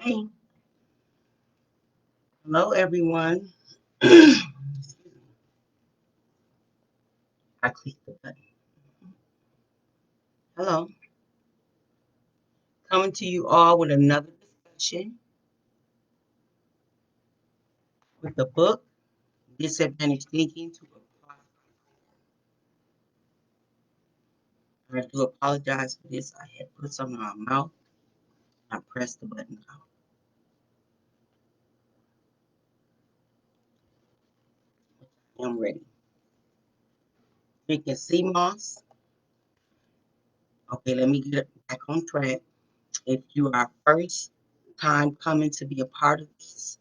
Hey, hello everyone. I clicked the button. Hello, coming to you all with another discussion with the book Disadvantaged Thinking to a Prosperous Life. I do apologize for this. I had put something in my mouth. I pressed the button out. I'm ready. Drinking sea moss. Okay, let me get back on track. If you are first time coming to be a part of this,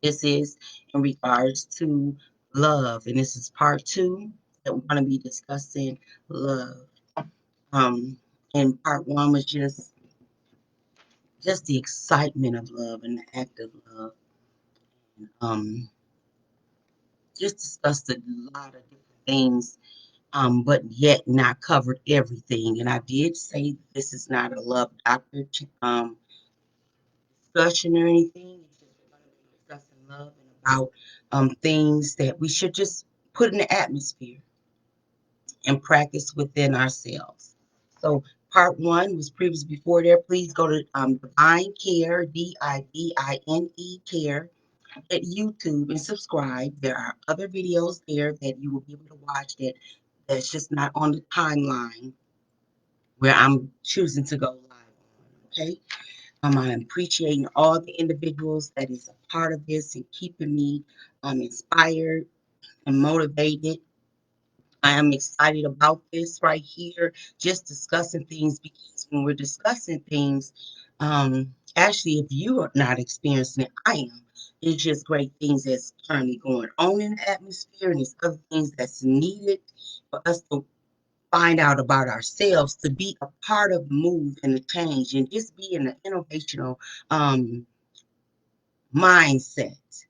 this is in regards to love, and this is part two that we're going to be discussing love. Um, and part one was just the excitement of love and the act of love. Just discussed a lot of different things, but yet not covered everything. And I did say this is not a love doctor discussion or anything. It's just we're going to be discussing love and about things that we should just put in the atmosphere and practice within ourselves. So part one was previously before there. Please go to Divine Care, Divine Care at YouTube and subscribe. There are other videos there that you will be able to watch that's just not on the timeline where I'm choosing to go live on. Okay. I'm appreciating all the individuals that is a part of this and keeping me inspired and motivated. I am excited about this right here, just discussing things because when we're discussing things, actually, if you are not experiencing it, I am. It's just great things that's currently going on in the atmosphere, and it's other things that's needed for us to find out about ourselves, to be a part of the move and the change, and just be in an innovational mindset.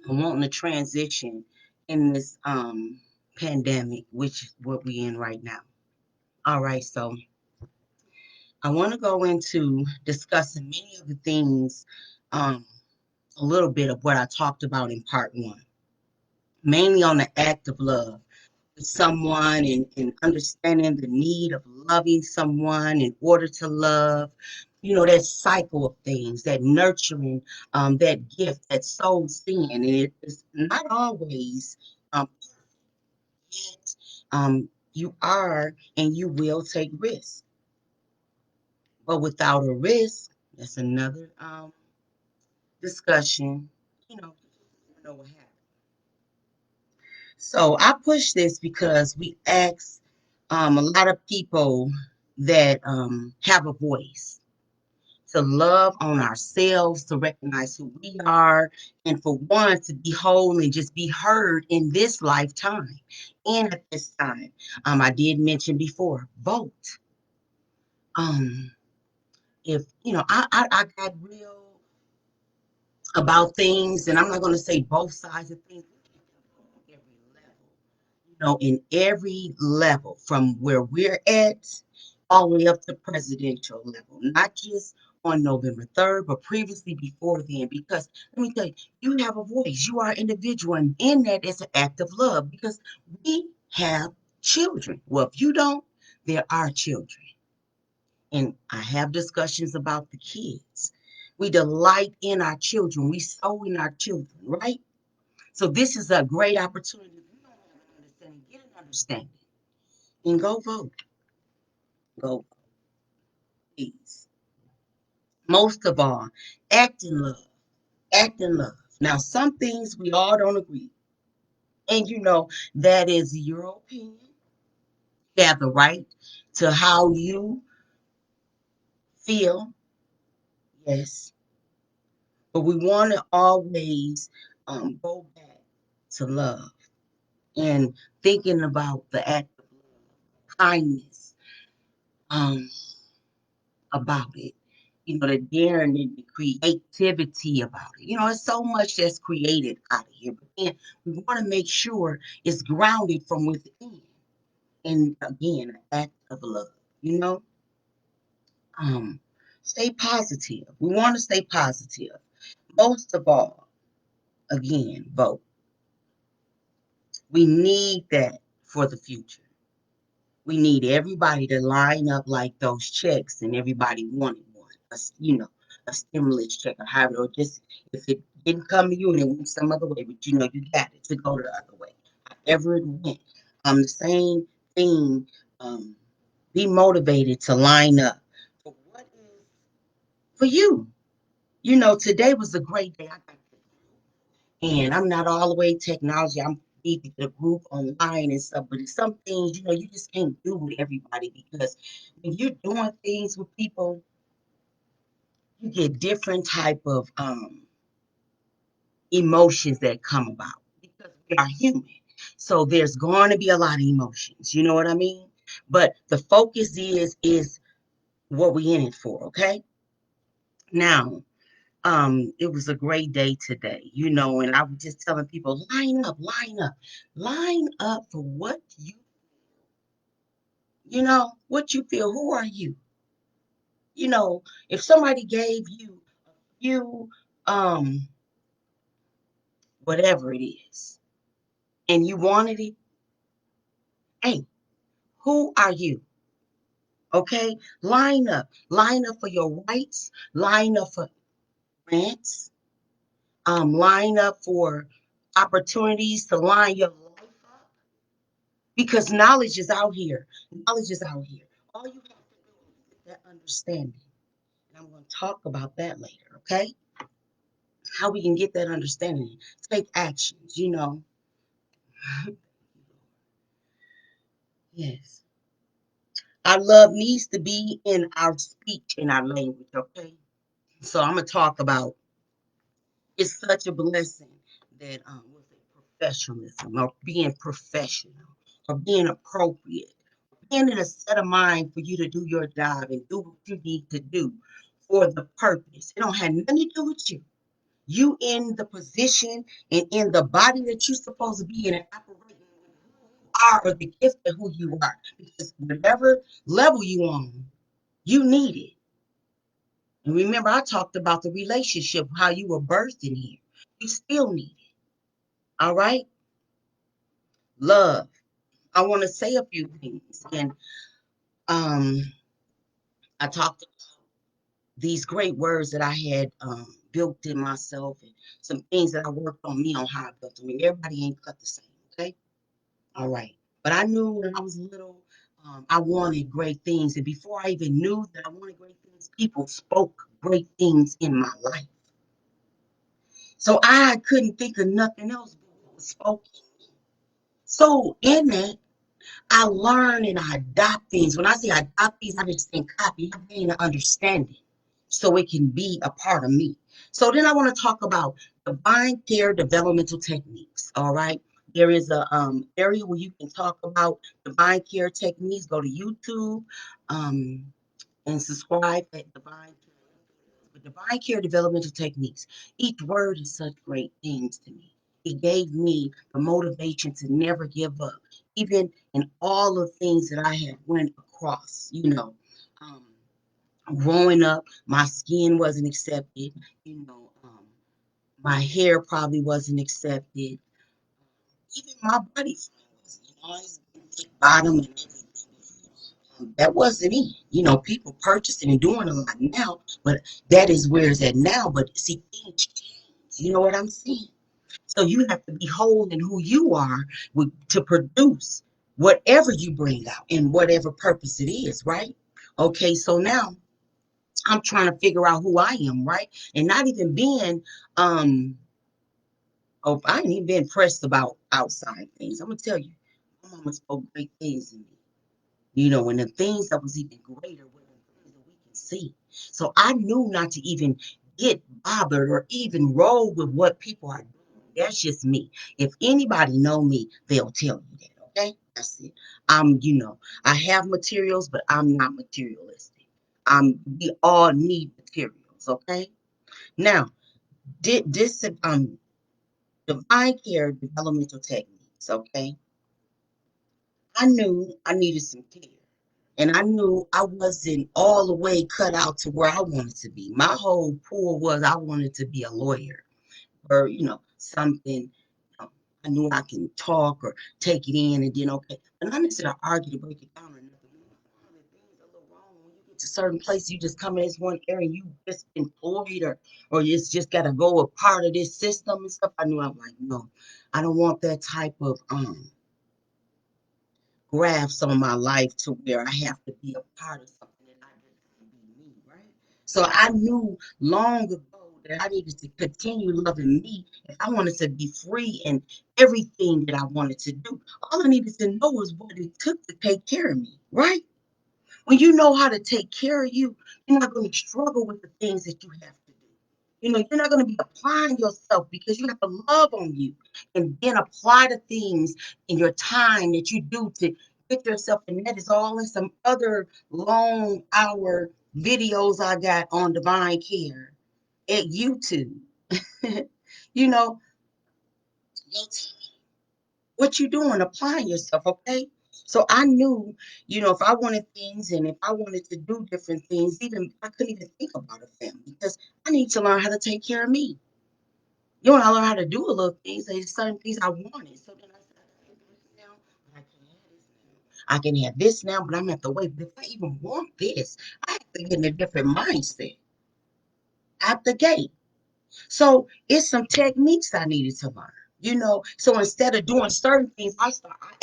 I'm wanting to transition in this pandemic, which is what we're in right now. All right, so I want to go into discussing many of the things, um, a little bit of what I talked about in part one, mainly on the act of love with someone and understanding the need of loving someone in order to love. You know, that cycle of things, that nurturing, that gift, that soul seeing. And it is not always yet, you are and you will take risks. But without a risk, that's another discussion. You know what happens. So I push this because we ask a lot of people that have a voice to love on ourselves, to recognize who we are, and for one, to be whole and just be heard in this lifetime and at this time. I did mention before, vote. Um, if I got real about things, and I'm not going to say both sides of things. Every level, in every level from where we're at all the way up to presidential level, not just on November 3rd, but previously before then. Because let me tell you, you have a voice, you are an individual, and in that is an act of love because we have children. Well, if you don't, there are children. And I have discussions about the kids. We delight in our children, we sow in our children, right? So this is a great opportunity. If you don't have an understanding, get an understanding and go vote. Go, please. Most of all, act in love. Act in love. Now, some things we all don't agree. And that is your opinion. You have the right to how you feel. Yes. But we want to always go back to love and thinking about the act of love, kindness, um, about it. The daring and the creativity about it. It's so much that's created out of here. But then we want to make sure it's grounded from within. And again, an act of love, you know? Stay positive. We want to stay positive. Most of all, again, vote. We need that for the future. We need everybody to line up like those checks, and everybody wanted one. A stimulus check or however, or just if it didn't come to you and it went some other way, but you got it to go the other way. However it went. The same thing. Um, be motivated to line up for what is for you. Today was a great day. And I'm not all the way technology. I'm deep in the group online and stuff, but it's some things, you just can't do with everybody because when you're doing things with people, you get different type of emotions that come about because we are human. So there's going to be a lot of emotions, you know what I mean? But the focus is what we in it for, okay? Now, it was a great day today, and I was just telling people, line up for what you feel. Who are you? If somebody gave you um whatever it is and you wanted it, hey, who are you? Okay, line up for your rights, line up for grants, line up for opportunities to line your life up. Because knowledge is out here. Knowledge is out here. All you have to do is get that understanding. And I'm going to talk about that later, okay? How we can get that understanding. Take actions. Yes. Our love needs to be in our speech, in our language, okay? So I'm going to talk about it's such a blessing that with professionalism or being professional or being appropriate, being in a set of mind for you to do your job and do what you need to do for the purpose. It don't have nothing to do with you. You in the position and in the body that you're supposed to be in and operating with who you are or the gift of who you are. Because whatever level you on, you need it. And remember, I talked about the relationship, how you were birthed in here. You still need it. All right? Love. I want to say a few things. And um, I talked about these great words that I had built in myself and some things that I worked on me on how I built them. I mean, everybody ain't cut the same, okay? All right. But I knew when I was little, I wanted great things. And before I even knew that I wanted great things, people spoke great things in my life. So I couldn't think of nothing else but what was spoken. So in that, I learn and I adopt things. When I say adopt things, I just think copy. I gain an understanding so it can be a part of me. So then I want to talk about divine care developmental techniques. All right. There is a area where you can talk about divine care techniques. Go to YouTube and subscribe at Divine Care Developmental Techniques. Each word is such great things to me. It gave me the motivation to never give up, even in all the things that I had went across. Um, growing up, my skin wasn't accepted. My hair probably wasn't accepted. Even my body frame wasn't. I was bottom and everything. That wasn't it. People purchasing and doing a lot now, but that is where it's at now. But see, things change. You know what I'm saying? So you have to be whole in who you are to produce whatever you bring out and whatever purpose it is, right? Okay, so now I'm trying to figure out who I am, right? And not even being I ain't even been pressed about outside things. I'm gonna tell you, my mama spoke great things in me. And the things that was even greater were the things that we can see. So I knew not to even get bothered or even roll with what people are doing. That's just me. If anybody know me, they'll tell you that. Okay, that's it. I have materials, but I'm not materialistic. We all need materials. Okay. Now, did this divine care developmental techniques. Okay, I knew I needed some care. And I knew I wasn't all the way cut out to where I wanted to be. My whole pool was I wanted to be a lawyer or, something. I knew I can talk or take it in and then okay. And not necessarily argue to break it down or nothing. Things a little wrong when you get to certain places. You just come in this one area and you just employed or you just got to go a part of this system and stuff. I knew I'm like, no, I don't want that type of grasp on my life to where I have to be a part of something and I just can't be me, right? So I knew long ago that I needed to continue loving me if I wanted to be free in everything that I wanted to do. All I needed to know was what it took to take care of me, right? When you know how to take care of you, you're not going to struggle with the things that you have to do. You're not going to be applying yourself because you have to love on you and then apply the things in your time that you do to get yourself. And that is all in some other long hour videos I got on divine care at YouTube. you know, what you doing, applying yourself, okay? So I knew, if I wanted things and if I wanted to do different things, even I couldn't even think about a family because I need to learn how to take care of me. I learn how to do a little things. There's certain things I wanted. So then I said, I can do this now, but I can't have this now. I can have this now, but I'm gonna have to wait. But if I even want this, I have to get in a different mindset out the gate. So it's some techniques I needed to learn. So instead of doing certain things, I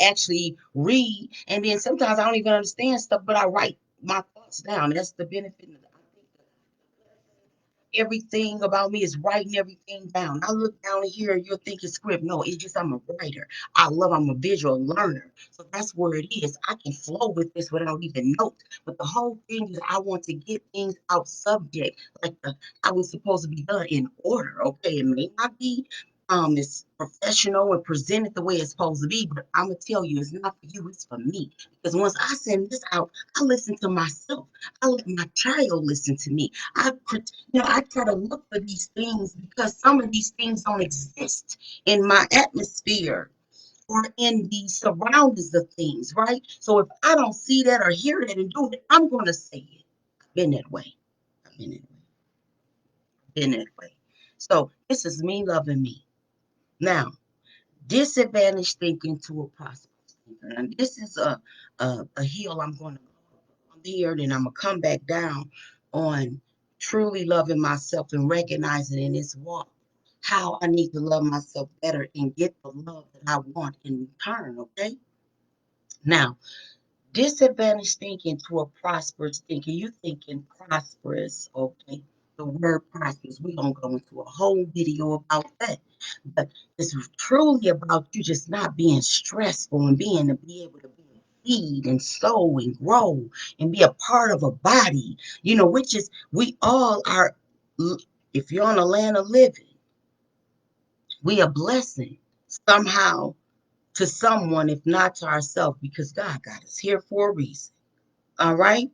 actually read, and then sometimes I don't even understand stuff, but I write my thoughts down. That's the benefit of I think everything about me is writing everything down. I look down here, you'll think it's script. No, it's just I'm a writer. I'm a visual learner. So that's where it is. I can flow with this without even notes. But the whole thing is I want to get things out subject, like I was supposed to be done in order. Okay, it may not be it's professional and presented the way it's supposed to be, but I'm gonna tell you it's not for you, it's for me. Because once I send this out, I listen to myself. I let my child listen to me. I try to look for these things because some of these things don't exist in my atmosphere or in the surroundings of things, right? So if I don't see that or hear that and do it, I'm going to say it. I've been that way. I've been that way. Been that way. So this is me loving me. Now, disadvantage thinking to a prosperous thinker. And this is a hill I'm going to go on here, and I'm going to come back down on truly loving myself and recognizing in this walk how I need to love myself better and get the love that I want in return, okay? Now, disadvantage thinking to a prosperous thinking. You thinking prosperous, okay? The word prosperous. We're gonna go into a whole video about that. But it's truly about you just not being stressful and be able to feed and sow and grow and be a part of a body, which is we all are. If you're on a land of living, we a blessing somehow to someone, if not to ourselves, because God got us here for a reason. All right.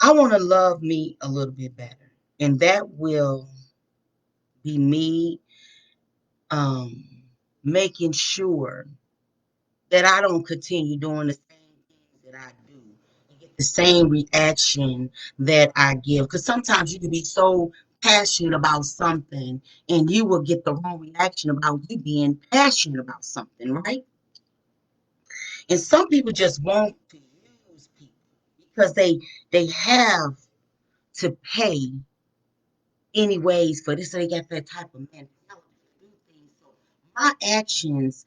I want to love me a little bit better. And that will be me um, making sure that I don't continue doing the same things that I do and get the same reaction that I give. Because sometimes you can be so passionate about something and you will get the wrong reaction about you being passionate about something, right? And some people just want to use people because they have to pay anyways for this. So they got that type of mentality to do things. So my actions,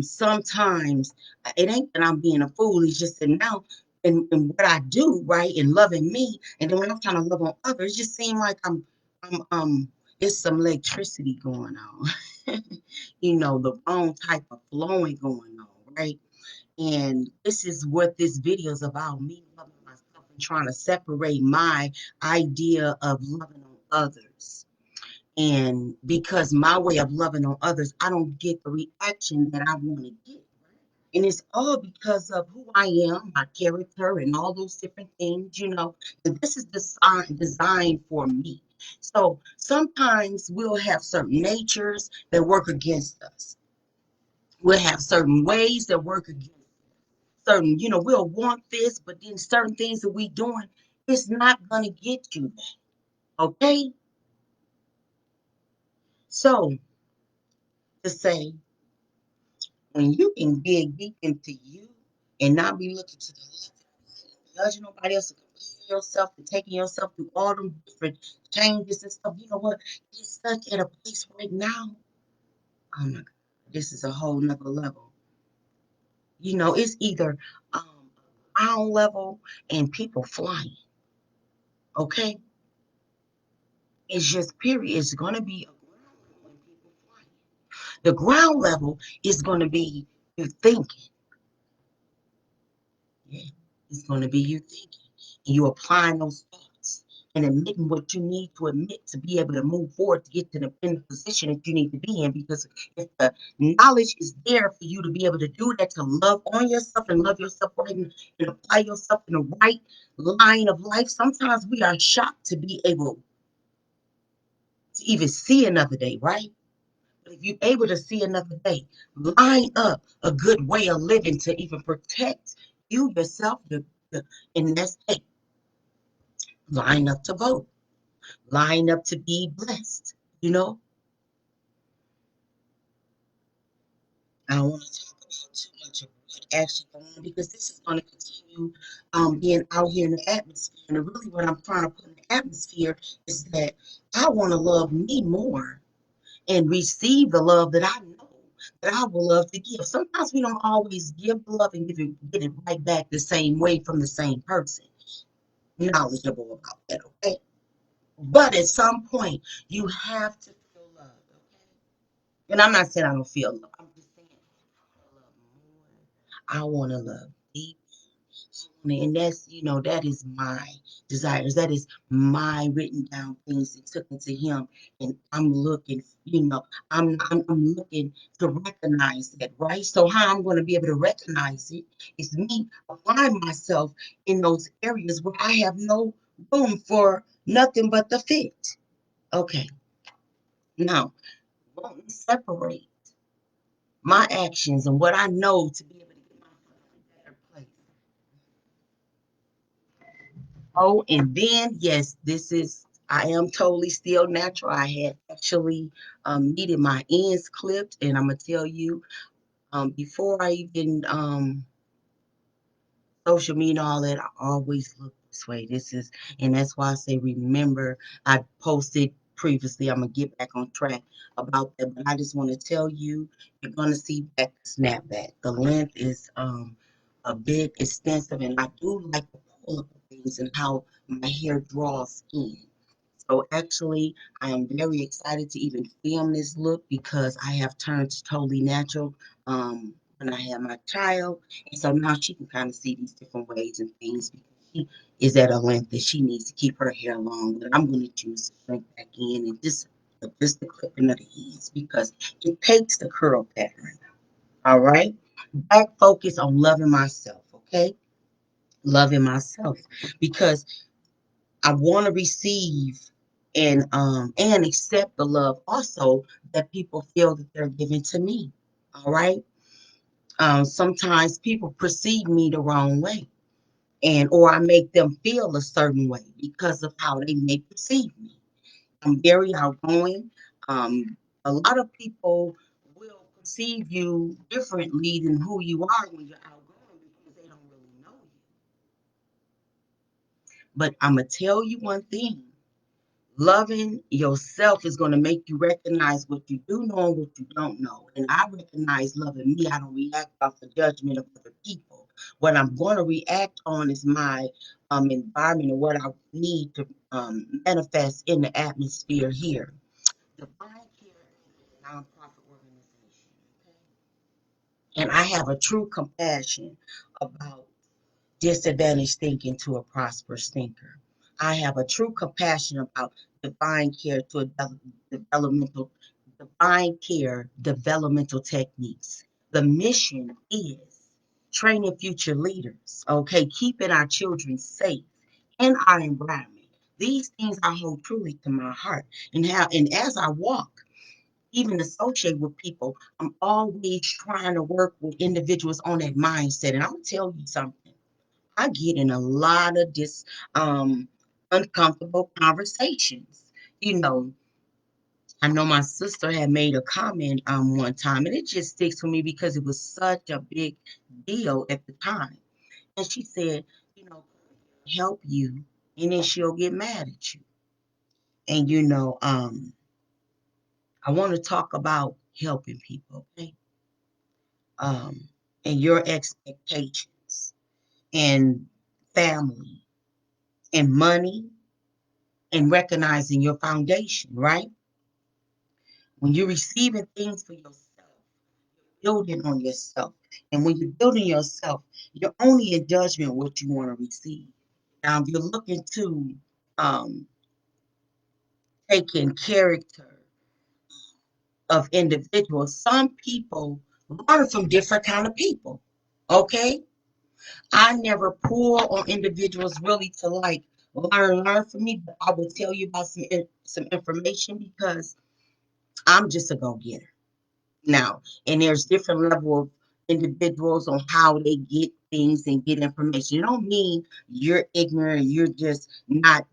sometimes it ain't that I'm being a fool. It's just that now in what I do, right, and loving me, and then when I'm trying to love on others, it just seems like it's some electricity going on. The wrong type of flowing going on, right? And this is what this video is about, me loving myself and trying to separate my idea of loving on others. And because my way of loving on others, I don't get the reaction that I want to get. And it's all because of who I am, my character, and all those different things. And this is designed for me. So sometimes we'll have certain natures that work against us. We'll have certain ways that work against us. certain, we'll want this, but then certain things that we doing, it's not going to get you that. Okay? So to say, when you can dig deep into you and not be looking to the left, judging nobody else, and comparing yourself and taking yourself through all them different changes and stuff, you know what? You're stuck at a place right now. Oh my God, this is a whole nother level. It's either ground level and people flying. Okay? It's just period. It's gonna be a ground level and people flying. The ground level is gonna be you thinking. Yeah, it's going to be you thinking. And you applying those thoughts and admitting what you need to admit to be able to move forward to get to in the position that you need to be in. Because if the knowledge is there for you to be able to do that, to love on yourself and love yourself right and apply yourself in the right line of life, sometimes we are shocked to be able to even see another day, right? But if you're able to see another day, line up a good way of living to even protect you, yourself, and that's it. Line up to vote. Line up to be blessed. You know, I don't want to talk about too much of what actually going on because this is going to continue being out here in the atmosphere. And really, what I'm trying to put in the atmosphere is that I want to love me more and receive the love that I know that I will love to give. Sometimes we don't always give the love and get it right back the same way from the same person. Knowledgeable about that, okay? But at some point, you have to feel love, okay? And I'm not saying I don't feel love. I'm just saying I want to love more. I want to love deep. And that's, that is my desires. That is my written down things that took into him. And I'm looking, I'm looking to recognize that, right? So how I'm going to be able to recognize it is me applying myself in those areas where I have no room for nothing but the fit. Okay. Now, won't separate my actions and what I know to be able to get myself in a better place. Oh, and then yes, I am totally still natural. I had actually needed my ends clipped, and I'm gonna tell you, before I even social media and all that, I always look this way. And that's why I say remember. I posted previously. I'm gonna get back on track about that, but I just want to tell you, you're gonna see back the snapback. The length is a bit extensive, and I do like the pull up of things and how my hair draws in. So actually, I am very excited to even film this look because I have turned to totally natural when I had my child. And so now she can kind of see these different ways and things because she is at a length that she needs to keep her hair long. But I'm going to choose to shrink back in and just the clipping of the ends because it takes the curl pattern. All right. Back focus on loving myself. Okay. Loving myself because I want to receive and accept the love also that people feel that they're giving to me. All right. Sometimes people perceive me the wrong way, and or I make them feel a certain way because of how they may perceive me. I'm very outgoing. A lot of people will perceive you differently than who you are when you're outgoing because they don't really know you. But I'm gonna tell you one thing. Loving yourself is going to make you recognize what you do know and what you don't know. And I recognize loving me. I don't react off the judgment of other people. What I'm going to react on is my environment and what I need to manifest in the atmosphere here. Divine Care is a nonprofit organization, okay? And I have a true compassion about disadvantaged thinking to a prosperous thinker. I have a true compassion about divine care to a developmental divine care developmental techniques. The mission is training future leaders, okay, keeping our children safe in our environment. These things I hold truly to my heart. And as I walk even associate with people, I'm always trying to work with individuals on that mindset. And I'll tell you something. I get in a lot of um uncomfortable conversations. You know, I know my sister had made a comment one time, and it just sticks with me because it was such a big deal at the time. And she said, you know, help you, and then she'll get mad at you. And I want to talk about helping people, okay? Um, and your expectations and family and money and recognizing your foundation, right? When you're receiving things for yourself, building on yourself. And when you're building yourself, you're only in judgment what you want to receive. Now, if you're looking to um, take in character of individuals, some people learn from different kind of people. Okay? I never pull on individuals really to like learn from me, but I will tell you about some information because I'm just a go-getter. Now, and there's different level of individuals on how they get things and get information. It don't mean you're ignorant, you're just not,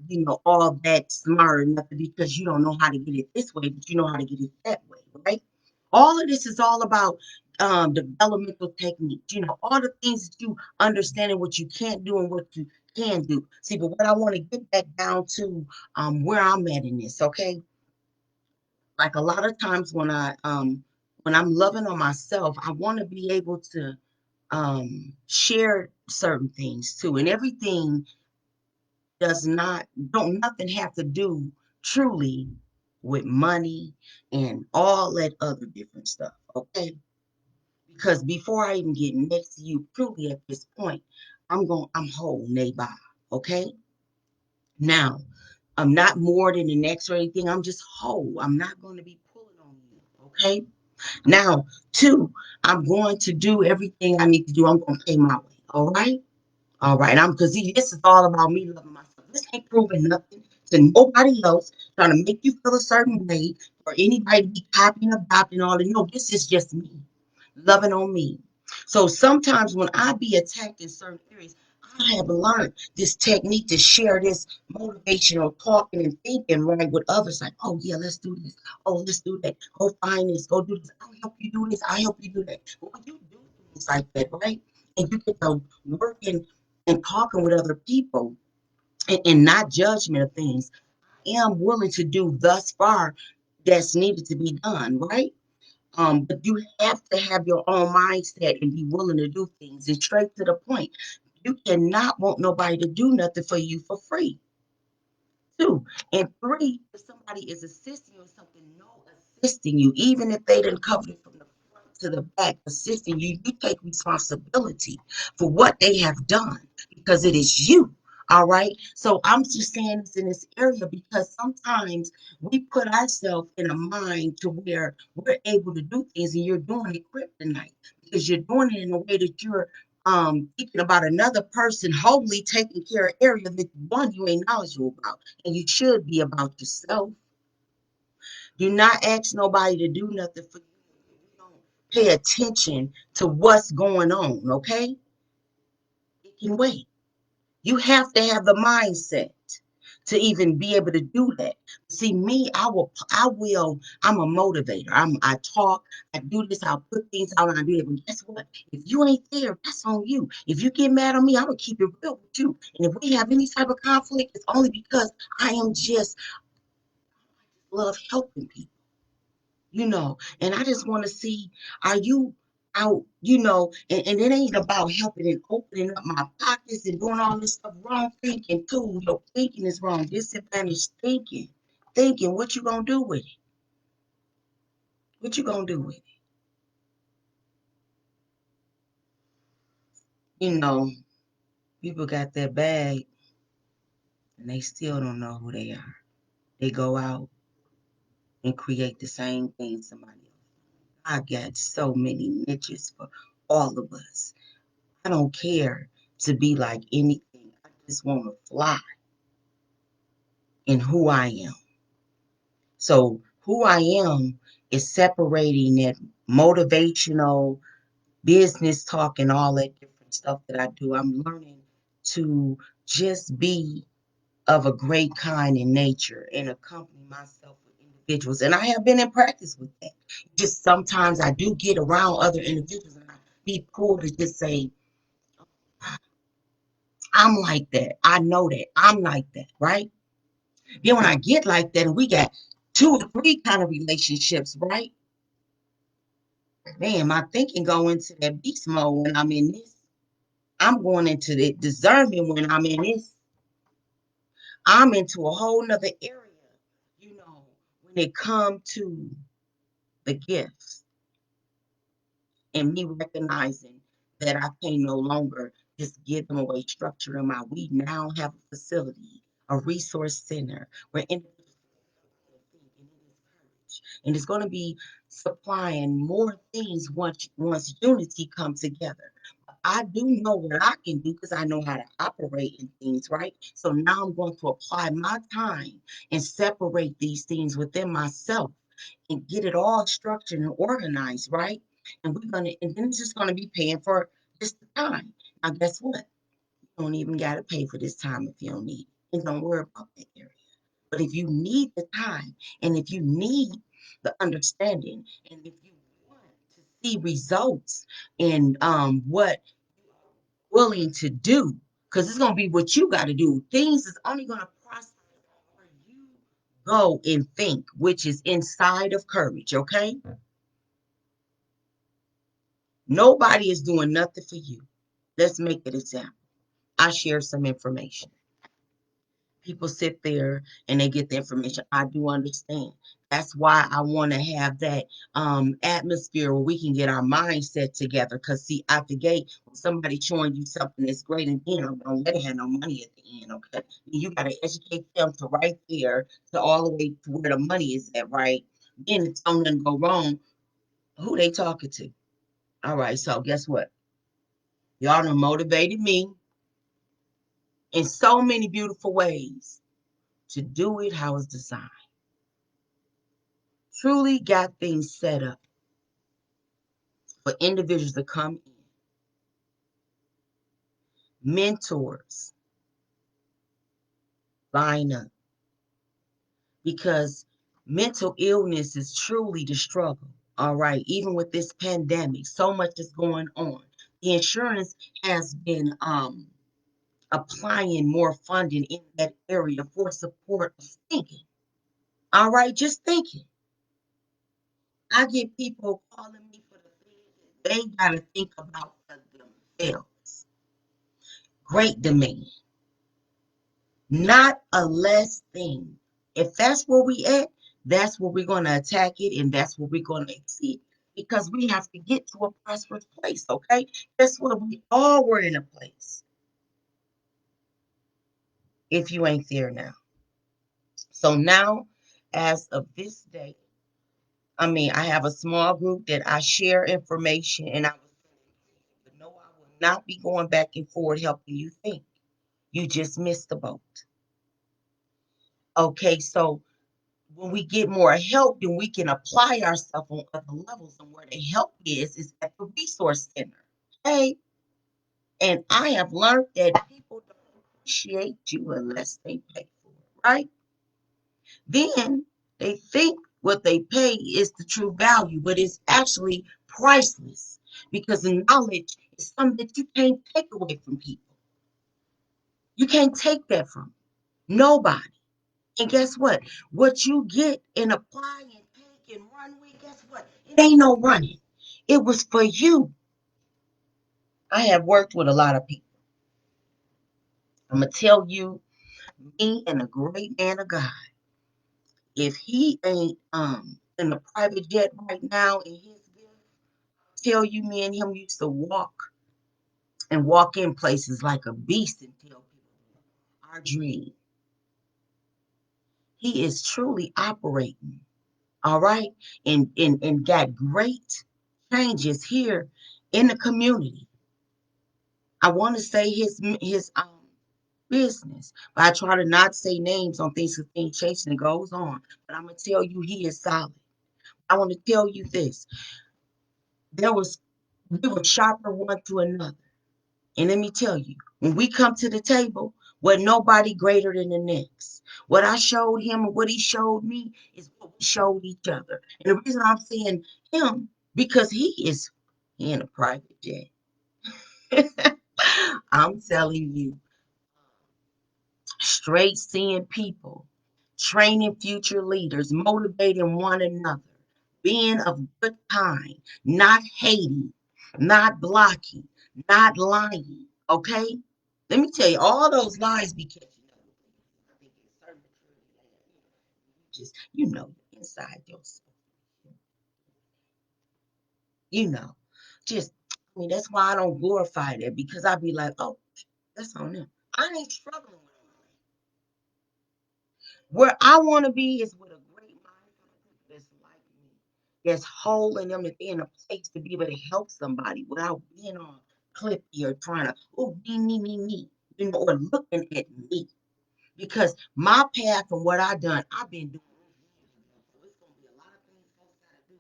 all that smart or nothing because you don't know how to get it this way, but you know how to get it that way, right? All of this is all about developmental techniques, all the things that you understand and what you can't do and what you can do. See, but what I want to get back down to where I'm at in this, okay? Like a lot of times when I'm loving on myself, I want to be able to share certain things too. And everything does not don't nothing have to do truly with money and all that other different stuff. Okay. Because before I even get next to you truly at this point, I'm whole, neighbor. Okay. Now, I'm not more than the next or anything. I'm just whole. I'm not going to be pulling on you. Okay. Now, two, I'm going to do everything I need to do. I'm going to pay my way. All right. All right. Because this is all about me loving myself. This ain't proving nothing to nobody else, trying to make you feel a certain way or anybody to be copying, adopting, all that. No, this is just me loving on me. So sometimes when I be attacked in certain areas, I have learned this technique to share this motivational talking and thinking right with others. Like, oh yeah, let's do this. Oh, let's do that. Go find this. Go do this. I'll help you do this. I'll help you do that. But when you do things like that, right? And you get to working and talking with other people and not judgment of things, I am willing to do thus far that's needed to be done, right? But you have to have your own mindset and be willing to do things. And straight to the point, you cannot want nobody to do nothing for you for free. Two. And three, if somebody is assisting you in something, no assisting you, even if they didn't cover it from the front to the back, assisting you, you take responsibility for what they have done because it is you. All right. So I'm just saying this in this area because sometimes we put ourselves in a mind to where we're able to do things and you're doing it kryptonite because you're doing it in a way that you're thinking about another person wholly taking care of area that one you ain't knowledgeable about and you should be about yourself. Do not ask nobody to do nothing for you. You don't pay attention to what's going on, okay? It can wait. You have to have the mindset to even be able to do that. See, me, I'm a motivator. I talk, I do this, I'll put things out and I do it. But guess what? If you ain't there, that's on you. If you get mad on me, I'm gonna keep it real with you. And if we have any type of conflict, it's only because I love helping people. And I just want to see, are you out, and it ain't about helping and opening up my pockets and doing all this stuff, wrong thinking too. Your thinking is wrong, disadvantaged thinking, what you gonna do with it? What you gonna do with it? You know, people got that bag and they still don't know who they are. They go out and create the same thing somebody else. I got so many niches for all of us. I don't care to be like anything. I just want to fly in who I am. So who I am Is separating that motivational business talk and all that different stuff that I do. I'm learning to just be of a great kind in nature and accompany myself with individuals. And I have been in practice with that. Just sometimes I do get around other individuals and I be cool to just say, I'm like that. I know that. I'm like that, right? Then when I get like that and we got 2 or 3 kind of relationships, right? Man, my thinking go into that beast mode when I'm in this. I'm going into the discernment when I'm in this. I'm into a whole nother area, when it comes to the gifts and me recognizing that I can no longer just give them away structure in my we now have a facility, a resource center where individuals and it's going to be supplying more things once unity comes together. I do know what I can do because I know how to operate in things, right? So now I'm going to apply my time and separate these things within myself and get it all structured and organized, right? And then it's just gonna be paying for just the time. Now, guess what? You don't even gotta pay for this time if you don't need it. And don't worry about that area. But if you need the time and if you need the understanding and if you want to see results in what willing to do, because it's gonna be what you gotta do. Things is only gonna prosper where you go and think, which is inside of courage, okay? Nobody is doing nothing for you. Let's make an example. I share some information. People sit there and they get the information. I do understand. That's why I want to have that atmosphere where we can get our mindset together. Because, see, out the gate, when somebody showing you something that's great, and don't let it have no money at the end, okay? You got to educate them to right there, to all the way to where the money is at, right? Then if something go wrong, who they talking to? All right, so guess what? Y'all done motivated me in so many beautiful ways to do it how it's designed. Truly got things set up for individuals to come in, mentors line up because mental illness is truly the struggle. All right, even with this pandemic, so much is going on. The insurance has been applying more funding in that area for support of thinking. All right, just thinking. I get people calling me for the things that they gotta think about for themselves. Great demand, not a less thing. If that's where we at, that's where we're gonna attack it, and that's where we're gonna exceed. Because we have to get to a prosperous place, okay? That's where we all were in a place. If you ain't there now, so now, as of this day, I have a small group that I share information, and I was but no, I will not be going back and forth helping you think. You just missed the boat. Okay, so when we get more help, then we can apply ourselves on other levels. And where the help is at the resource center. Hey, and I have learned that people don't appreciate you unless they pay for it, right? Then they think what they pay is the true value, but it's actually priceless because the knowledge is something that you can't take away from people. You can't take that from nobody. And guess what? What you get and apply and take and run with, guess what? It ain't no running. It was for you. I have worked with a lot of people. I'm going to tell you, me and a great man of God, if he ain't in a private jet right now in his gift, tell you me and him used to walk in places like a beast and tell people our dream. He is truly operating, all right, and got great changes here in the community. I want to say his business, but I try to not say names on things because things changing and goes on. But I'm gonna tell you, he is solid. I want to tell you this. There was we were sharper one to another. And let me tell you, when we come to the table, was nobody greater than the next. What I showed him and what he showed me is what we showed each other. And the reason I'm saying him, because he is in a private jet. I'm telling you, straight seeing people, training future leaders, motivating one another, being of good kind, not hating, not blocking, not lying. Okay? Let me tell you, all those lies be catching up with you. I think it's certain just, inside yourself, you know, just, I mean, that's why I don't glorify that because I be like, oh, that's on them. I ain't struggling with them. Where I want to be is with a great mind that's like me, that's whole in them, that they're in a place to be able to help somebody without being on clippy or trying to, oh, me, or looking at me. Because my path and what I done, I've been doing so it's gonna be a lot of things folks gotta do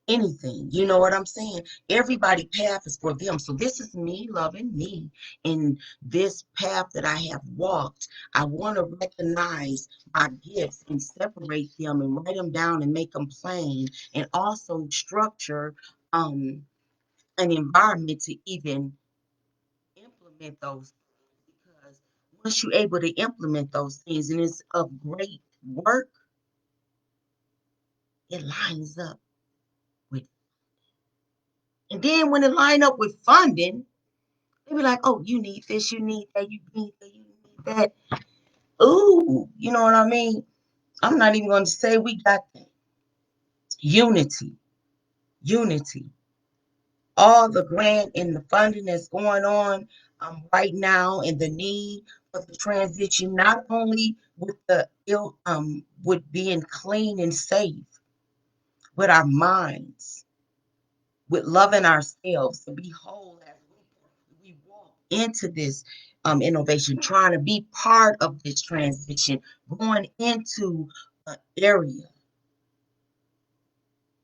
anything. You know what I'm saying? Everybody path is for them. So this is me loving me in this path that I have walked. I want to recognize my gifts and separate them and write them down and make them plain and also structure an environment to even implement those things because once you're able to implement those things and it's of great work, it lines up with. And then when it line up with funding, they be like, oh, you need this, you need that, you need that, you need that. Ooh, you know what I mean? I'm not even going to say we got that. Unity, unity. All the grant and the funding that's going on right now and the need for the transition, not only with the with being clean and safe, with our minds, with loving ourselves to be whole as we walk into this innovation, trying to be part of this transition, going into an area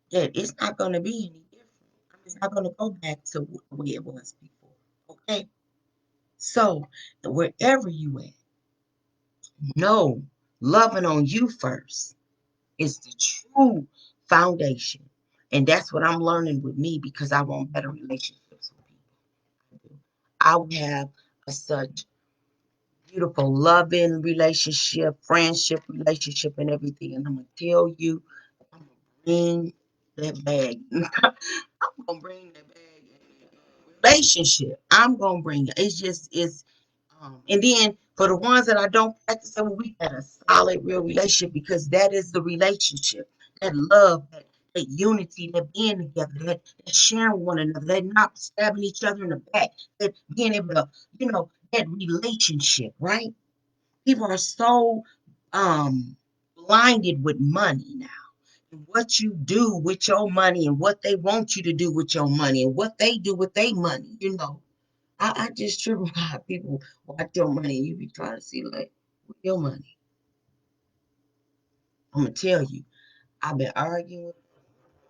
that it's not going to be any different. It's not going to go back to the way it was before. Okay. So wherever you at, know loving on you first is the true foundation. And that's what I'm learning with me because I want better relationships with people. I would have such beautiful loving relationship, friendship relationship, and everything. And I'm gonna tell you, I'm gonna bring that bag. I'm gonna bring that bag in relationship. I'm gonna bring it. It's just it's and then for the ones that I don't practice, so we got a solid real relationship because that is the relationship. That love, that unity, that being together, that sharing one another, that not stabbing each other in the back, that being able to, that relationship, right? People are so blinded with money now. And what you do with your money and what they want you to do with your money and what they do with their money. I just trip how people watch your money and you be trying to see like with your money. I'm gonna tell you, I've been arguing with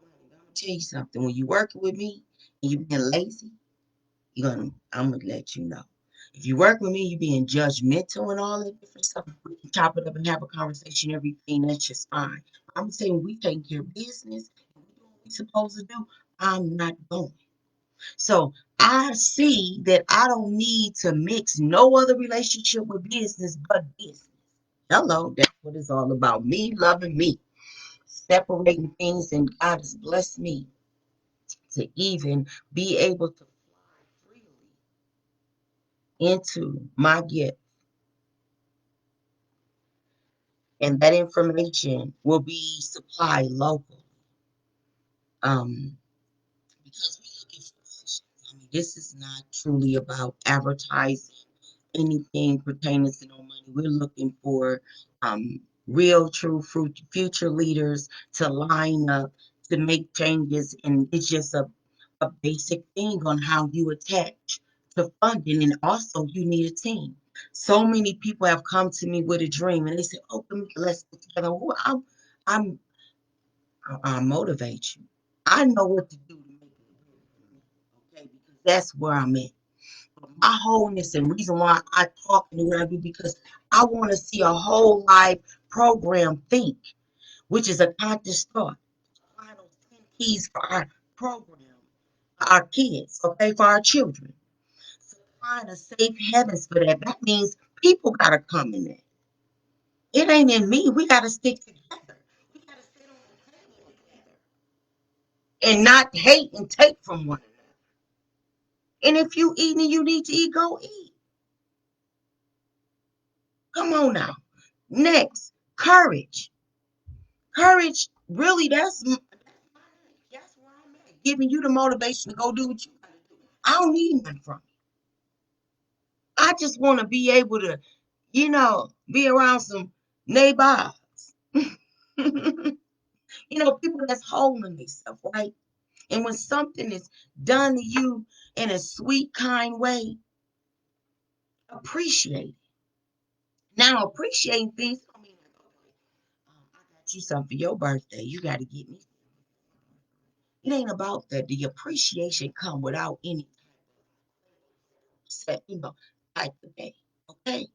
I'm gonna tell you something. When you working with me and you being lazy, I'm gonna let you know. If you work with me, you being judgmental and all that different stuff, we can chop it up and have a conversation, everything, that's just fine. I'm saying we taking care of business and we doing what we supposed to do, I'm not going. So I see that I don't need to mix no other relationship with business but business. Hello, that's what it's all about. Me loving me, separating things, and God has blessed me to even be able to fly freely into my gift. And that information will be supplied locally. Um, because we're looking for efficiency. I mean, this is not truly about advertising anything pertaining to no money. We're looking for real, true future leaders to line up to make changes, and it's just a basic thing on how you attach to funding, and also you need a team. So many people have come to me with a dream, and they say, "Oh, let's get together." Well, I'm motivate you. I know what to do to make it work for me, okay? Because that's where I'm at. But my wholeness and reason why I talk and do what I do because I want to see a whole life program think, which is a conscious thought. Find those 10 keys for our program, for our kids, okay, for our children. So find a safe heavens for that. That means people gotta come in there. It ain't in me. We gotta stick together. We gotta sit on the table together and not hate and take from one another. And if you eating and you need to eat, go eat. Come on now. Next, courage. Courage, really, that's where I'm at. Giving you the motivation to go do what you gotta do. I don't need nothing from you. I just want to be able to, be around some neighbors. People that's holding themselves, right? And when something is done to you in a sweet, kind way, appreciate it. Now, appreciating things don't mean like, okay, I got you something for your birthday. You got to get me. It ain't about that. The appreciation come without any set, type of day. Okay?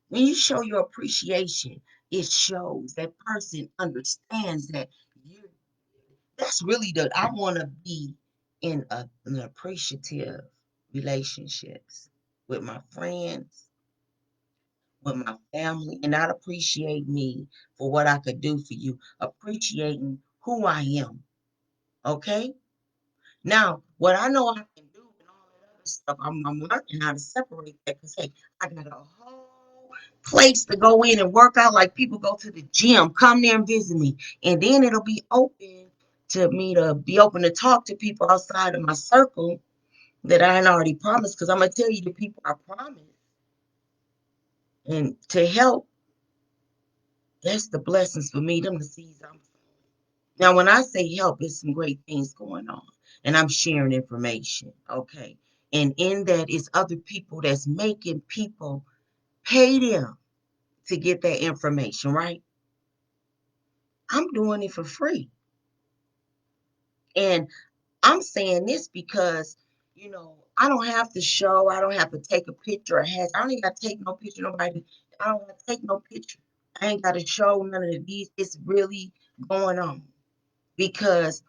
When you show your appreciation, it shows that person understands that you that's really I want to be in an appreciative relationships with my friends, with my family, and not appreciate me for what I could do for you, appreciating who I am. Okay? Now, what I know I can do and all that other stuff, I'm learning how to separate that because, hey, I got a whole place to go in and work out like people go to the gym, come there and visit me. And then it'll be open to me to be open to talk to people outside of my circle that I had already promised because I'm going to tell you the people I promised. And to help, that's the blessings for me, them the seeds I'm sowing. Now, when I say help, there's some great things going on, and I'm sharing information, okay? And in that is other people that's making people pay them to get that information, right? I'm doing it for free. And I'm saying this because, I don't have to show, I don't have to take a picture or I don't even got to take no picture, nobody. I don't have to take no picture. I ain't got to show none of these. It's really going on because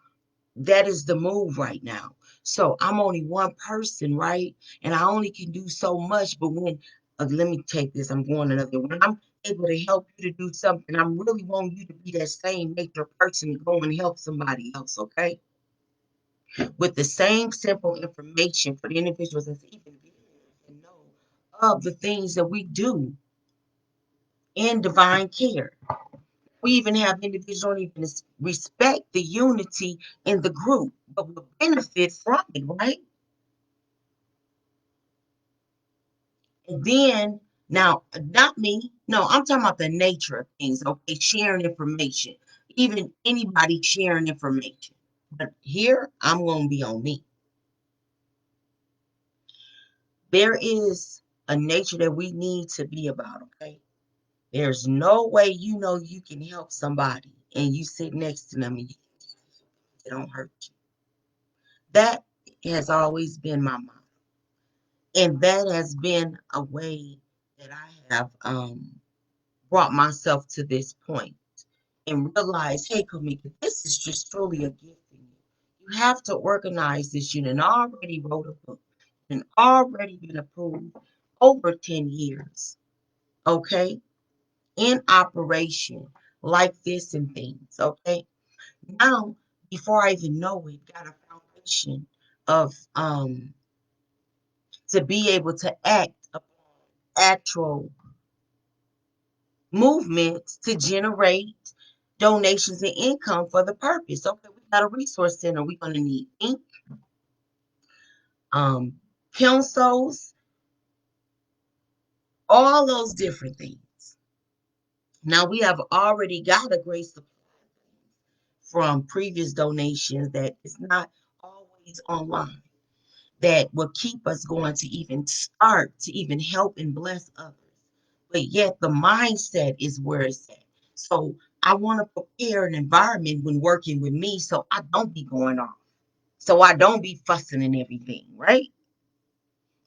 that is the move right now. So I'm only one person, right? And I only can do so much. But let me take this, I'm going another one. I'm able to help you to do something, I'm really wanting you to be that same nature person to go and help somebody else, okay? With the same simple information for the individuals that's even to know of the things that we do in divine care. We even have individuals don't even respect the unity in the group, but will benefit from it, right? And then, now, not me, no, I'm talking about the nature of things, okay? Sharing information, even anybody sharing information. But here, I'm going to be on me. There is a nature that we need to be about, okay? There's no way you can help somebody and you sit next to them and they don't hurt you. That has always been my motto. And that has been a way that I have brought myself to this point and realize, hey, Kamika, this is just truly a gift in you. You have to organize this. You done already wrote a book and already been approved over 10 years, okay, in operation like this and things, okay? Now, before I even know it, got a foundation of to be able to act upon actual movements to generate donations and income for the purpose. Okay, we got a resource center. We're going to need ink, um, pencils, all those different things. Now we have already got a great supply from previous donations that is not always online that will keep us going to even start to even help and bless others. But yet the mindset is where it's at. So I want to prepare an environment when working with me so I don't be going off. So I don't be fussing and everything, right?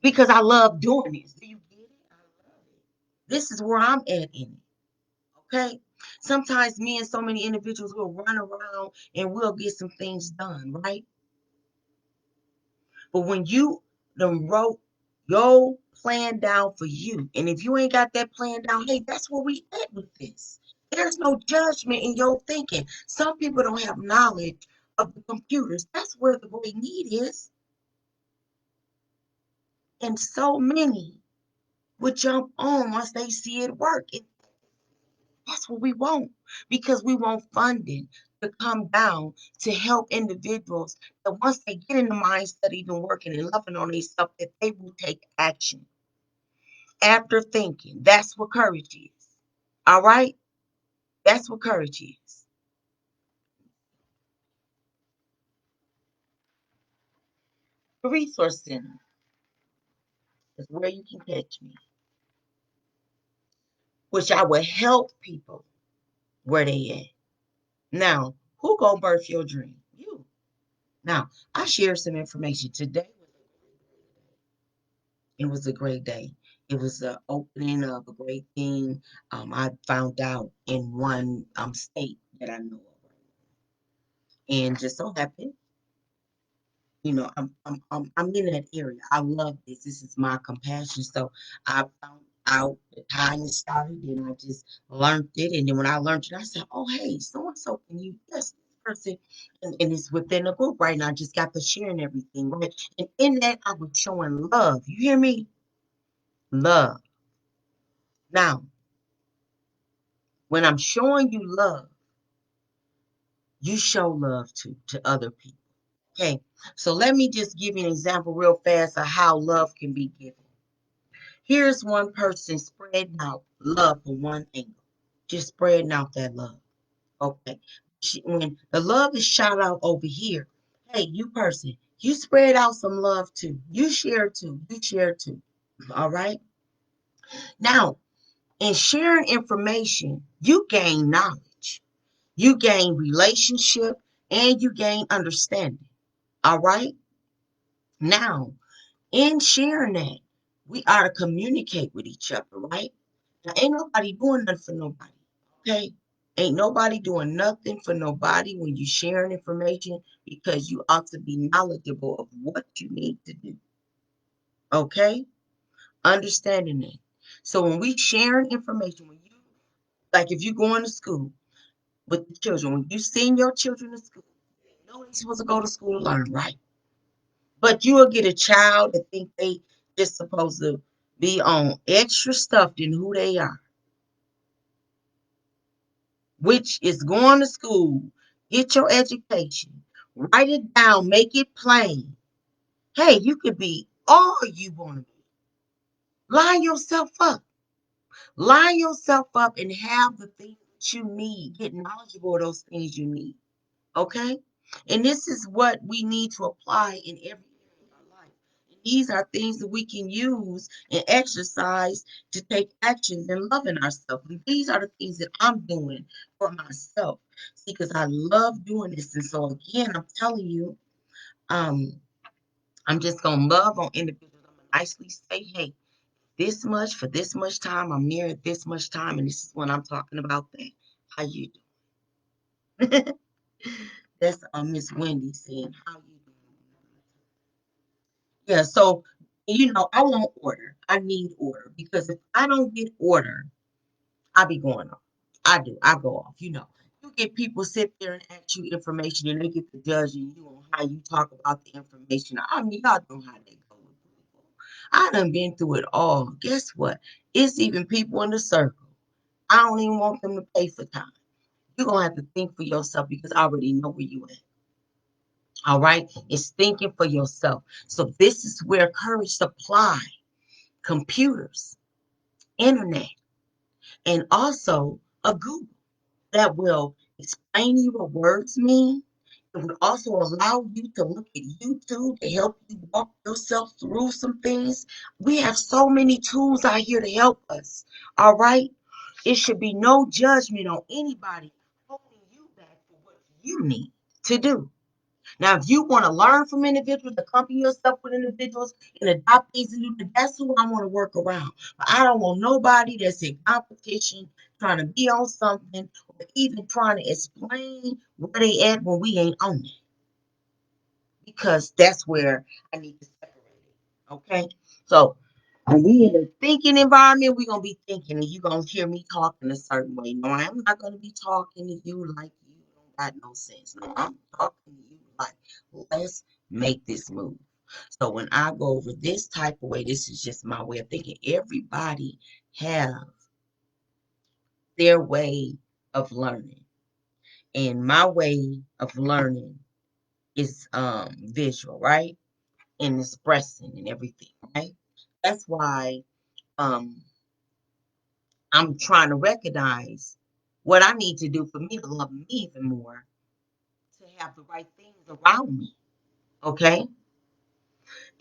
Because I love doing this. Do you get it? I love it. This is where I'm at in it. Okay. Sometimes me and so many individuals will run around and we'll get some things done, right? But when you done wrote your plan down for you, and if you ain't got that plan down, hey, that's where we at with this. There's no judgment in your thinking. Some people don't have knowledge of the computers. That's where the great need is. And so many would jump on once they see it work. That's what we want because we want funding to come down to help individuals that once they get in the mindset, even working and loving on themselves, that they will take action after thinking. That's what courage is. All right? That's what courage is. The Resource Center is where you can catch me, which I will help people where they at. Now, who gonna birth your dream? You. Now, I shared some information today. It was a great day. It was the opening of a great thing. I found out in one state that I know of, and just so happened, I'm in that area. I love this. This is my compassion. So I found out the time it started, and I just learned it. And then when I learned it, I said, "Oh, hey, so and so, can you yes, this person?" And it's within the group right now. I just got to sharing everything, right? And in that, I was showing love. You hear me? Love. Now, when I'm showing you love, you show love to other people. Okay. So let me just give you an example real fast of how love can be given. Here's one person spreading out love from one angle, just spreading out that love. Okay. When the love is shot out over here, hey, you person, you spread out some love too. You share too. You share too. All right. Now, in sharing information, you gain knowledge. You gain relationship and you gain understanding. All right. Now, in sharing that, we are to communicate with each other, right? Now, ain't nobody doing nothing for nobody. Okay. Ain't nobody doing nothing for nobody when you sharing information because you ought to be knowledgeable of what you need to do. Okay. Understanding that. So when we sharing information, when you like if you going to school with the children, when you send your children to school, you know they're supposed to go to school to learn, right? But you will get a child that think they just supposed to be on extra stuff than who they are, which is going to school, get your education, write it down, make it plain. Hey, you could be all you want to be. Line yourself up. Line yourself up and have the things that you need. Get knowledgeable of those things you need. Okay? And this is what we need to apply in every area of our life. And these are things that we can use and exercise to take actions and loving ourselves. And these are the things that I'm doing for myself. See, because I love doing this. And so again, I'm telling you, um, I'm just gonna love on individuals. I'm gonna nicely say, hey, this much for this much time, I'm near at this much time, and this is when I'm talking about that. How you doing? That's Miss Wendy saying, how you doing? Yeah, so I want order. I need order because if I don't get order, I be going off. I do. I go off. You get people sit there and ask you information, and they get to judging you on how you talk about the information. I mean, y'all know how they go with people. I done been through it all. Guess what? It's even people in the circle. I don't even want them to pay for time. You're gonna have to think for yourself because I already know where you at. All right? It's thinking for yourself. So this is where courage supply computers, internet, and also a Google that will explain to you what words mean. It would also allow you to look at YouTube to help you walk yourself through some things. We have so many tools out here to help us. All right? It should be no judgment on anybody you need to do. Now, if you want to learn from individuals, accompany yourself with individuals and adopt these individuals, that's who I want to work around. But I don't want nobody that's in competition, trying to be on something, or even trying to explain where they at when we ain't on it. Because that's where I need to separate it. Okay? So when we in a thinking environment, we're gonna be thinking, and you're gonna hear me talking a certain way. No, I'm not gonna be talking to you like you don't got no sense. No, I'm talking to you like, let's make this move. So when I go over this type of way, this is just my way of thinking. Everybody have their way of learning. And my way of learning is visual, right? And expressing and everything, right? That's why um I'm trying to recognize what I need to do for me to love me even more, to have the right things around me, okay?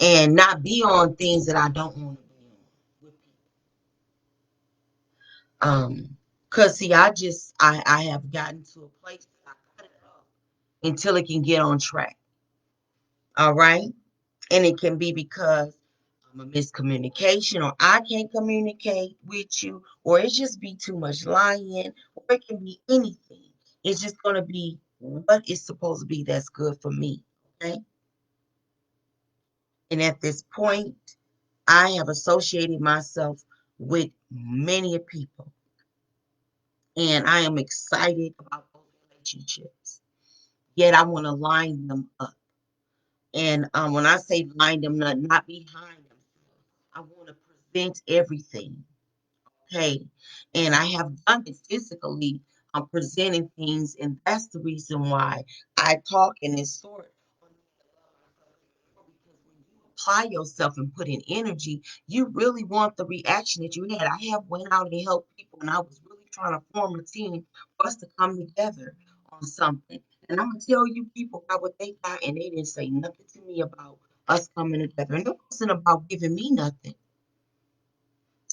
And not be on things that I don't want to be on with people. Cause see, I have gotten to a place that I cut it off until it can get on track. All right. And it can be because a miscommunication, or I can't communicate with you, or it just be too much lying, or it can be anything. It's just going to be what it's supposed to be that's good for me. Okay. And at this point, I have associated myself with many people, and I am excited about those relationships. Yet I want to line them up. And when I say line them up, not behind them, I want to present everything. Okay. And I have done it physically. I'm presenting things, and that's the reason why I talk in this sort. Because when you apply yourself and put in energy, you really want the reaction that you had. I have went out and helped people, and I was really trying to form a team for us to come together on something. And I'm gonna tell you, people got what they got, and they didn't say nothing to me about us coming together. And it wasn't about giving me nothing.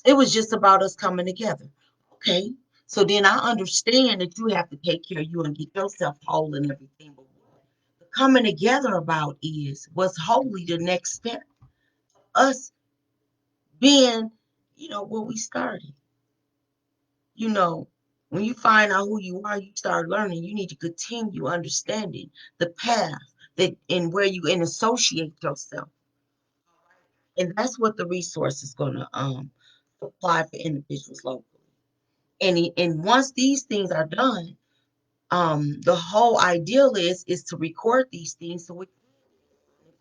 It was just about us coming together. Okay. So then I understand that you have to take care of you and get yourself whole and everything. But what the coming together about is what's wholly the next step. Us being, where we started. You know, when you find out who you are, you start learning. You need to continue understanding the path that and where you and associate yourself. And that's what the resource is gonna supply for individuals locally. And once these things are done, the whole ideal is to record these things so we can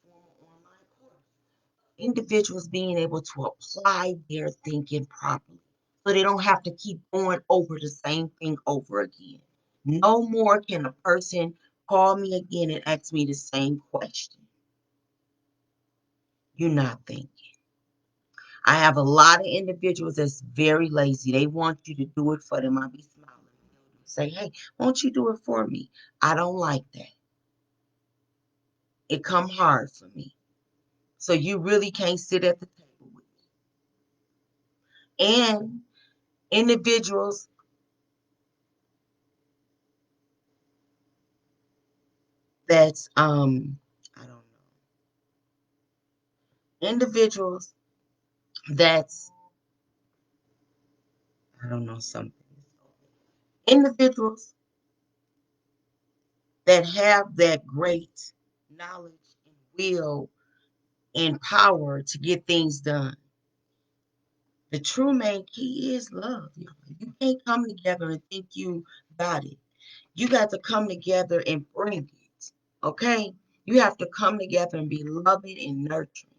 form an online course. Individuals being able to apply their thinking properly, so they don't have to keep going over the same thing over again. No more can a person call me again and ask me the same question. You're not thinking. I have a lot of individuals that's very lazy. They want you to do it for them. I be smiling. Say, hey, won't you do it for me? I don't like that. It come hard for me. So you really can't sit at the table with me. And individuals that's I don't know. Individuals that's I don't know something. Individuals that have that great knowledge and will and power to get things done. The true main key is love. You can't come together and think you got it. You got to come together and bring it. Okay? You have to come together and be loving and nurturing.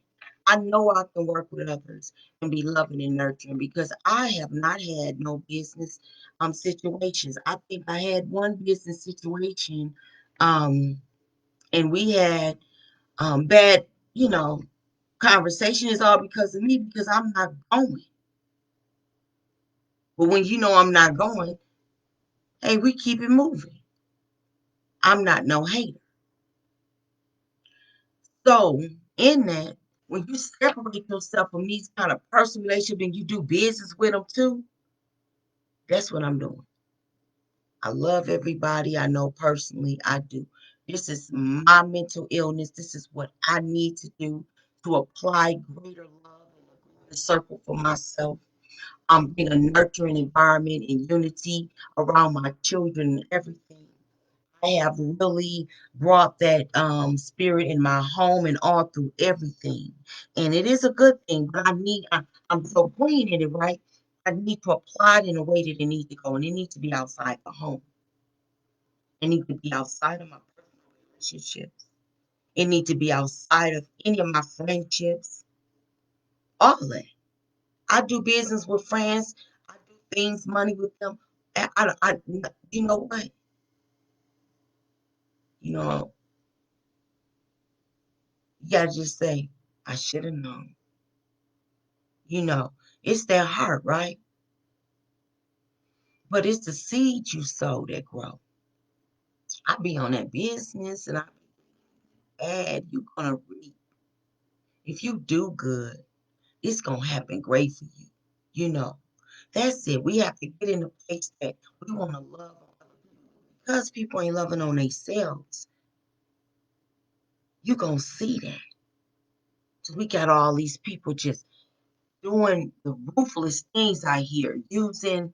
I know I can work with others and be loving and nurturing because I have not had no business situations. I think I had one business situation, um, and we had bad, conversation is all because of me because I'm not going. But when you know I'm not going, hey, we keep it moving. I'm not no hater. So in that, when you separate yourself from these kind of personal relationships and you do business with them too, that's what I'm doing. I love everybody I know personally. I do. This is my mental illness. This is what I need to do to apply greater love and a greater circle for myself. I'm being a nurturing environment and unity around my children and everything. I have really brought that spirit in my home and all through everything. And it is a good thing, but I'm so green in it, right? I need to apply it in a way that it needs to go, and it needs to be outside the home. It needs to be outside of my personal relationships. It needs to be outside of any of my friendships. All of that. I do business with friends. I do things, money with them. You know what? You know, you gotta just say, I should have known. You know, it's their heart, right? But it's the seed you sow that grow. I be on that business and I be bad. You're gonna reap. If you do good, it's gonna happen great for you. You know, that's it. We have to get in a place that we want to love on other people. Because people ain't loving on themselves, you gonna see that. So we got all these people just doing the ruthless things I hear, using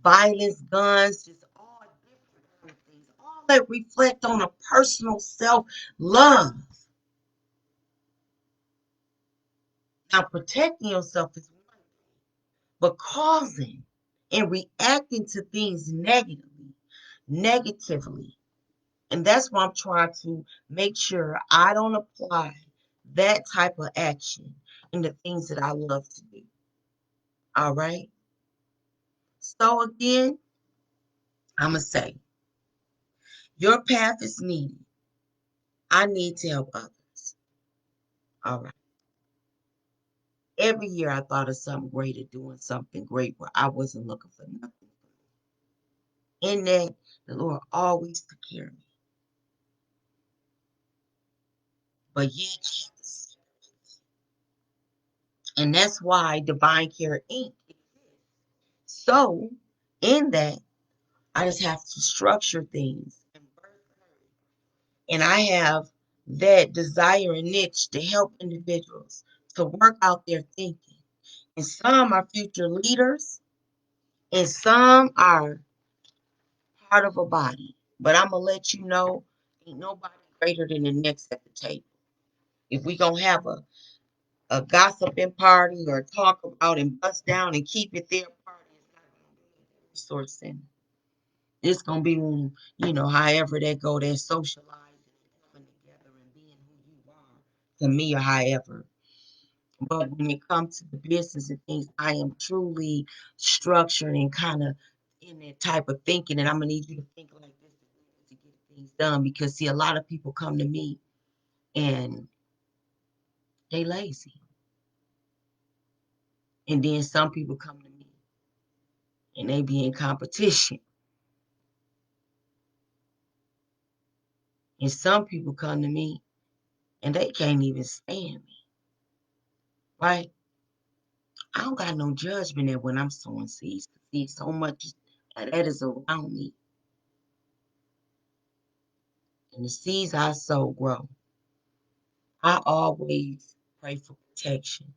violence, guns, just all different kind of things. All that reflect on a personal self-love. Now, protecting yourself is one thing, but causing and reacting to things negatively. And that's why I'm trying to make sure I don't apply that type of action in the things that I love to do. All right. So again, I'm going to say your path is needed. I need to help others. All right. Every year I thought of something greater, doing something great where I wasn't looking for nothing. In that, the Lord always took care of me. But yet, and that's why Divine Care Inc. exists. So, in that, I just have to structure things and and I have that desire and niche to help individuals to work out their thinking. And some are future leaders, and some are part of a body. But I'm gonna let you know, ain't nobody greater than the next at the table. If we gonna have a gossiping party or talk about and bust down and keep it there party, it's not gonna be a resource center. It's gonna be when, however that go, that socializing and coming together and being who you are to me or however. But when it comes to the business and things, I am truly structured and kind of in that type of thinking. And I'm gonna need you to think like this to get things done because see, a lot of people come to me and they lazy, and then some people come to me and they be in competition, and some people come to me and they can't even stand me, right? I don't got no judgment there when I'm sowing seeds. See, so much that is around me, and the seeds I sow grow. I always pray for protection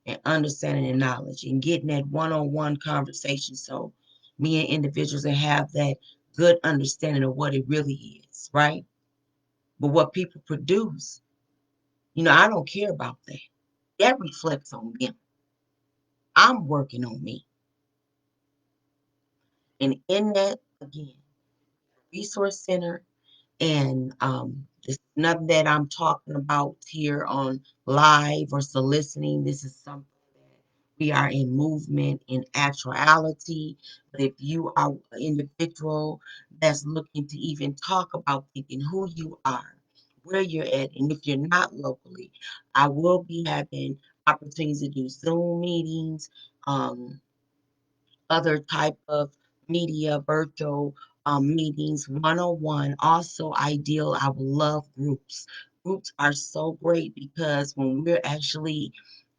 and understanding and knowledge and getting that one-on-one conversation so me and individuals that have that good understanding of what it really is, right? But what people produce, I don't care about that. That reflects on them. I'm working on me. And in that, again, resource center and it's nothing that I'm talking about here on live or soliciting. This is something that we are in movement in actuality. But if you are an individual that's looking to even talk about thinking who you are, where you're at, and if you're not locally, I will be having opportunities to do Zoom meetings, um, other type of media, virtual meetings, one-on-one. Also, ideal, I would love groups. Groups are so great because when we're actually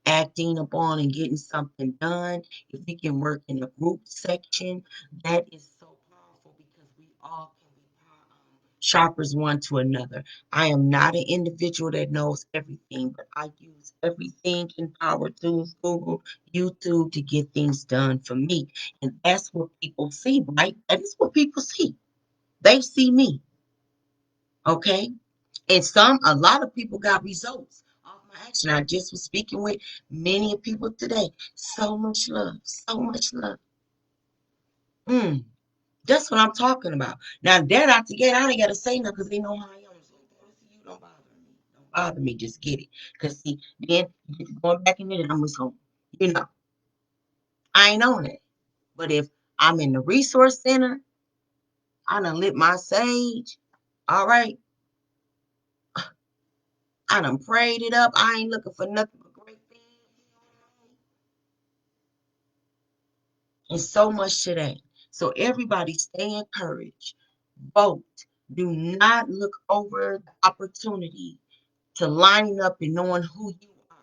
acting upon and getting something done, if we can work in a group section, that is so sharpers one to another. I am not an individual that knows everything, but I use everything in power tools, Google, YouTube to get things done for me. And that's what people see, right? That is what people see. They see me, okay? And a lot of people got results off my action. I just was speaking with many people today. So much love, so much love. Mm. That's what I'm talking about. Now they're out to get. I ain't gotta say nothing because they know how I am. So you don't bother me. Don't bother me. Just get it. Cause see, then you get to going back in it, and I'm just home. You know, I ain't on it. But if I'm in the resource center, I done lit my sage. All right, I done prayed it up. I ain't looking for nothing but great things. And so much today. So everybody stay encouraged. Vote. Do not look over the opportunity to lining up and knowing who you are.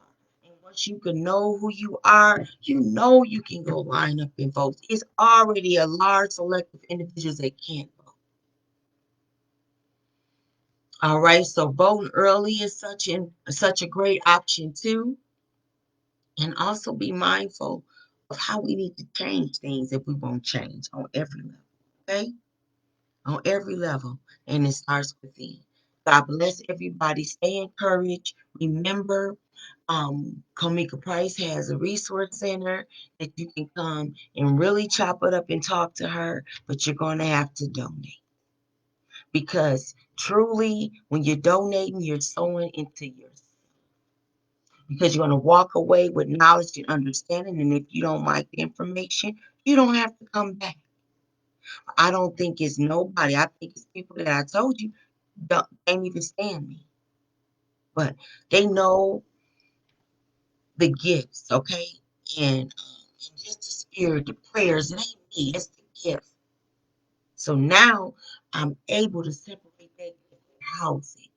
And once you can know who you are, you know you can go line up and vote. It's already a large select of individuals that can't vote. All right, so voting early is such a great option too. And also be mindful of how we need to change things if we won't change on every level. Okay? On every level. And it starts within. God bless everybody. Stay encouraged. Remember, Kamika Price has a resource center that you can come and really chop it up and talk to her, but you're going to have to donate. Because truly, when you're donating, you're sowing into yourself. Because you're going to walk away with knowledge and understanding. And if you don't like the information, you don't have to come back. I don't think it's nobody. I think it's people that I told you can't even stand me. But they know the gifts, okay? And just the spirit, the prayers, it ain't me, it's the gift. So now I'm able to separate that gift and house it.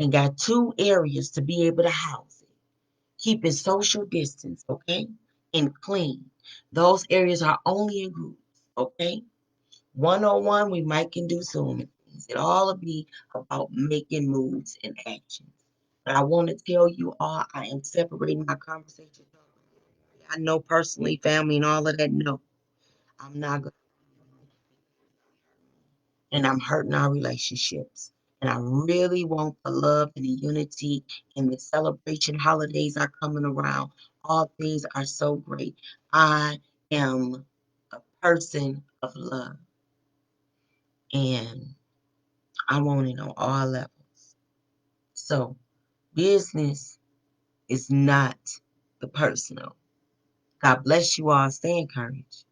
And got two areas to be able to house it. Keep it social distance, okay? And clean. Those areas are only in groups, okay? One-on-one, we might can do Zoom and things. It all will be about making moves and actions. But I want to tell you all, I am separating my conversation. I know personally, family, and all of that. No, I'm not going to. And I'm hurting our relationships. And I really want the love and the unity and the celebration holidays are coming around. All things are so great. I am a person of love. And I want it on all levels. So business is not the personal. God bless you all. Stay encouraged.